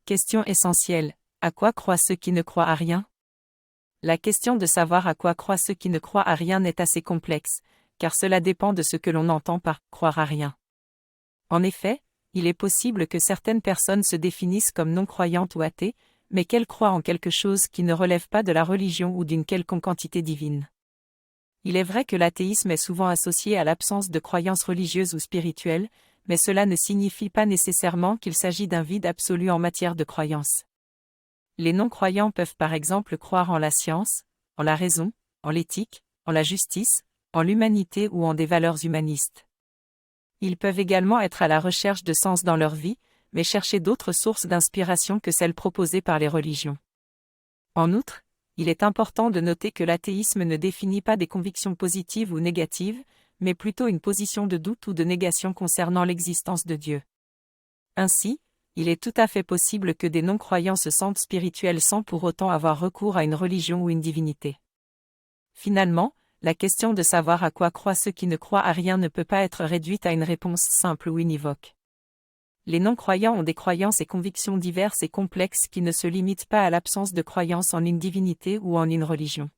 Question essentielle. À quoi croient ceux qui ne croient à rien? La question de savoir à quoi croient ceux qui ne croient à rien est assez complexe, car cela dépend de ce que l'on entend par « croire à rien ». En effet, il est possible que certaines personnes se définissent comme non-croyantes ou athées, mais qu'elles croient en quelque chose qui ne relève pas de la religion ou d'une quelconque entité divine. Il est vrai que l'athéisme est souvent associé à l'absence de croyances religieuses ou spirituelles, mais cela ne signifie pas nécessairement qu'il s'agit d'un vide absolu en matière de croyance. Les non-croyants peuvent par exemple croire en la science, en la raison, en l'éthique, en la justice, en l'humanité ou en des valeurs humanistes. Ils peuvent également être à la recherche de sens dans leur vie, mais chercher d'autres sources d'inspiration que celles proposées par les religions. En outre, il est important de noter que l'athéisme ne définit pas des convictions positives ou négatives, mais plutôt une position de doute ou de négation concernant l'existence de Dieu. Ainsi, il est tout à fait possible que des non-croyants se sentent spirituels sans pour autant avoir recours à une religion ou une divinité. Finalement, la question de savoir à quoi croient ceux qui ne croient à rien ne peut pas être réduite à une réponse simple ou univoque. Les non-croyants ont des croyances et convictions diverses et complexes qui ne se limitent pas à l'absence de croyance en une divinité ou en une religion.